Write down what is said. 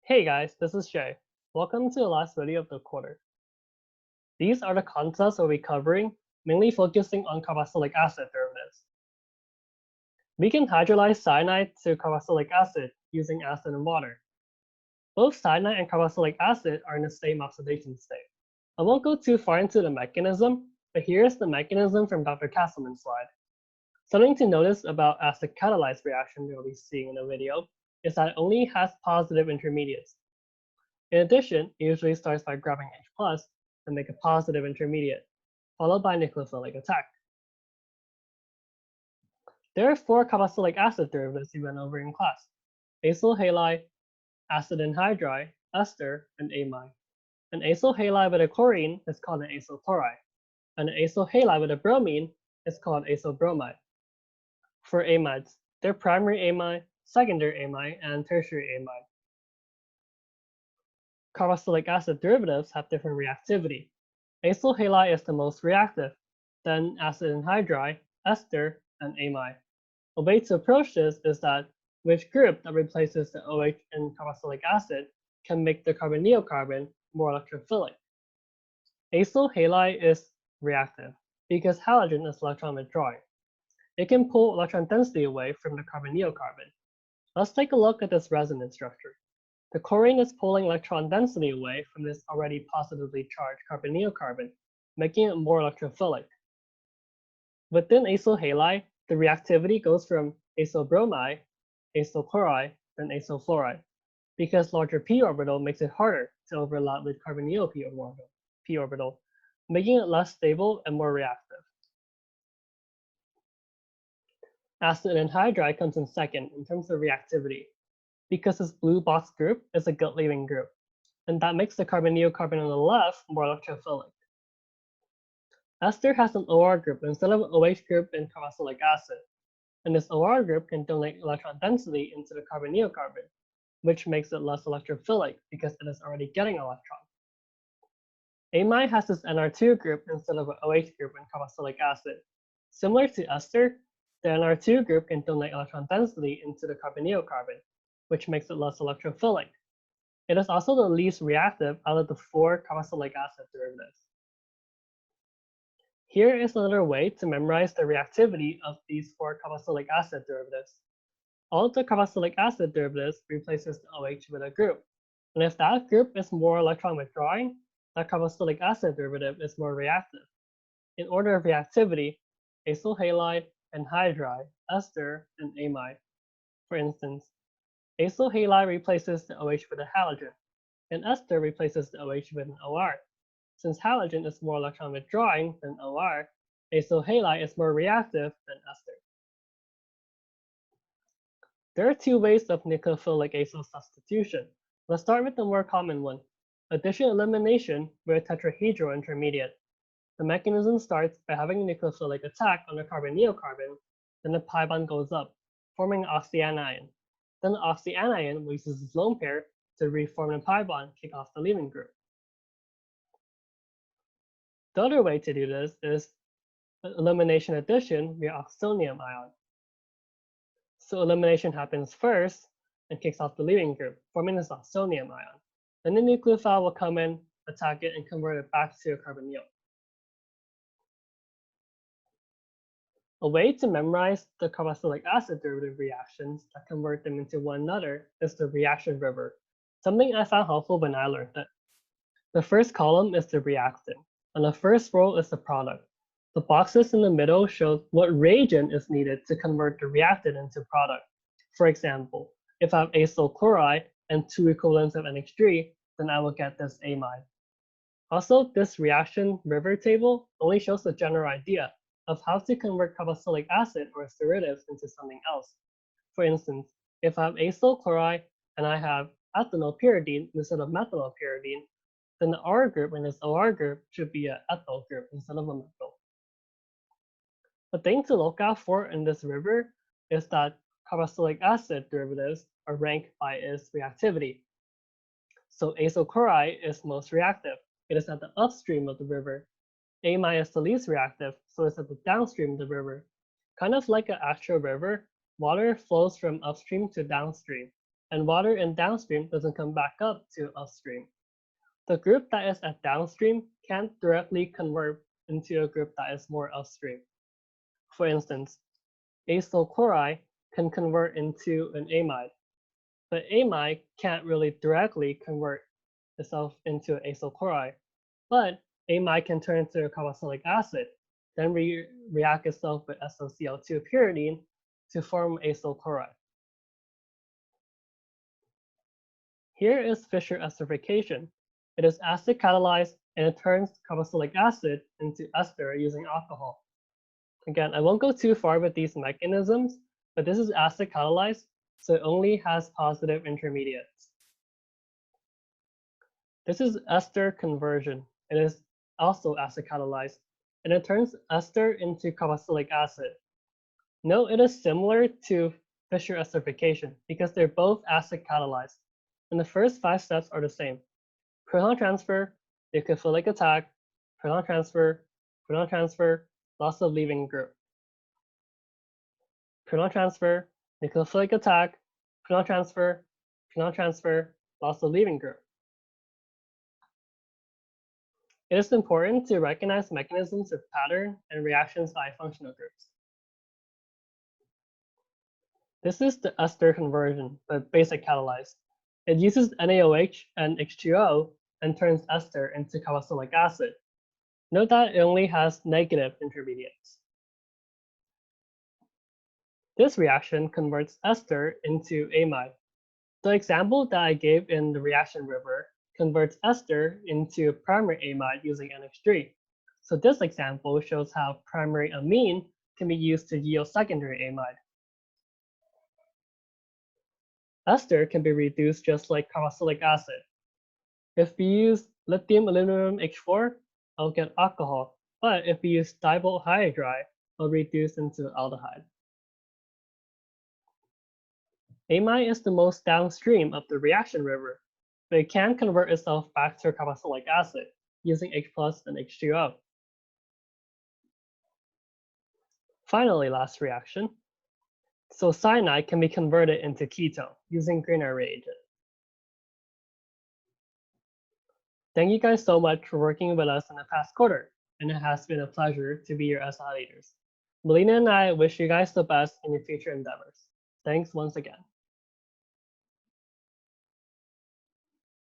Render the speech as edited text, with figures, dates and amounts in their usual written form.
Hey guys, this is Shay. Welcome to the last video of the quarter. These are the concepts we'll be covering, mainly focusing on carboxylic acid derivatives. We can hydrolyze cyanide to carboxylic acid using acid and water. Both cyanide and carboxylic acid are in the same oxidation state. I won't go too far into the mechanism, but here's the mechanism from Dr. Castleman's slide. Something to notice about acid catalyzed reaction we'll be seeing in the video is that it only has positive intermediates. In addition, it usually starts by grabbing H+ and make a positive intermediate, followed by nucleophilic attack. There are 4 carboxylic acid derivatives we went over in class: acyl halide, acid anhydride, ester, and amide. An acyl halide with a chlorine is called an acyl chloride, and an acyl halide with a bromine is called acyl bromide. For amides, they're primary amide, secondary amide, and tertiary amide. Carboxylic acid derivatives have different reactivity. Acyl halide is the most reactive, then acid anhydride, ester, and amide. A way to approach this is that which group that replaces the OH in carboxylic acid can make the carbonyl-carbon more electrophilic. Acyl halide is reactive because halogen is electron withdrawing. It can pull electron density away from the carbonyl-carbon. Let's take a look at this resonance structure. The chlorine is pulling electron density away from this already positively charged carbonyl-carbon, making it more electrophilic. Within acyl halide, the reactivity goes from acyl bromide, acyl chloride, then acyl fluoride, because larger p orbital makes it harder to overlap with carbonyl p orbital, making it less stable and more reactive. Acid anhydride comes in second in terms of reactivity, because this blue box group is a gut-leaving group, and that makes the carbonyl-carbon on the left more electrophilic. Ester has an OR group instead of an OH group in carboxylic acid, and this OR group can donate electron density into the carbonyl-carbon, which makes it less electrophilic because it is already getting electron. Amide has this NR2 group instead of an OH group in carboxylic acid. Similar to ester, the NR2 group can donate electron density into the carbonyl-carbon, which makes it less electrophilic. It is also the least reactive out of the 4 carboxylic acid derivatives. Here is another way to memorize the reactivity of these 4 carboxylic acid derivatives. All of the carboxylic acid derivatives replaces the OH with a group, and if that group is more electron withdrawing, that carboxylic acid derivative is more reactive. In order of reactivity, acyl halide, anhydride, ester, and amide. For instance, acyl halide replaces the OH with a halogen, and ester replaces the OH with an OR. Since halogen is more electron withdrawing than OR, acyl halide is more reactive than ester. There are 2 ways of nucleophilic acyl substitution. Let's start with the more common one, addition-elimination with a tetrahedral intermediate. The mechanism starts by having a nucleophilic attack on the carbonyl-carbon, then the pi bond goes up, forming an oxyanion. Then the oxyanion uses its lone pair to reform the pi bond, kick off the leaving group. The other way to do this is elimination addition via oxonium ion. So elimination happens first and kicks off the leaving group, forming this oxonium ion. Then the nucleophile will come in, attack it, and convert it back to a carbonyl. A way to memorize the carboxylic acid derivative reactions that convert them into one another is the reaction river, something I found helpful when I learned it. The first column is the reactant, and the first row is the product. The boxes in the middle show what reagent is needed to convert the reactant into product. For example, if I have acyl chloride and 2 equivalents of NH3, then I will get this amide. Also, this reaction river table only shows the general idea of how to convert carboxylic acid or its derivatives into something else. For instance, if I have acyl chloride and I have ethanol pyridine instead of methanol pyridine, then the R group in this OR group should be an ethyl group instead of a methyl. The thing to look out for in this river is that carboxylic acid derivatives are ranked by its reactivity. So acyl chloride is most reactive. It is at the upstream of the river. Amide is the least reactive, so it's at the downstream of the river. Kind of like an actual river, water flows from upstream to downstream. and water in downstream doesn't come back up to upstream. The group that is at downstream can't directly convert into a group that is more upstream. For instance, acyl chloride can convert into an amide, but amide can't really directly convert itself into acyl chloride, but amide can turn into a carboxylic acid, then react itself with SOCl2 pyridine to form acyl chloride. Here is Fischer esterification. It is acid catalyzed and it turns carboxylic acid into ester using alcohol. Again, I won't go too far with these mechanisms, but this is acid catalyzed, so it only has positive intermediates. This is ester conversion. It is also acid catalyzed, and it turns ester into carboxylic acid. Note it is similar to Fischer esterification because they're both acid catalyzed, and the first 5 steps are the same. Proton transfer, nucleophilic attack, proton transfer, loss of leaving group. Proton transfer, nucleophilic attack, proton transfer, loss of leaving group. It is important to recognize mechanisms of pattern and reactions by functional groups. This is the ester conversion, but basic catalyzed. It uses NaOH and H2O and turns ester into carboxylic acid. Note that it only has negative intermediates. This reaction converts ester into amide. The example that I gave in the reaction river converts ester into primary amide using NH3. So this example shows how primary amine can be used to yield secondary amide. Ester can be reduced just like carboxylic acid. If we use lithium aluminum H4, I'll get alcohol, but if we use dibyl hydride, I'll reduce into aldehyde. Amide is the most downstream of the reaction river, but it can convert itself back to carboxylic acid using H+ and H2O. Finally, last reaction. So cyanide can be converted into ketone using Grignard reagent. Thank you guys so much for working with us in the past quarter, and it has been a pleasure to be your SI leaders. Melina and I wish you guys the best in your future endeavors. Thanks once again.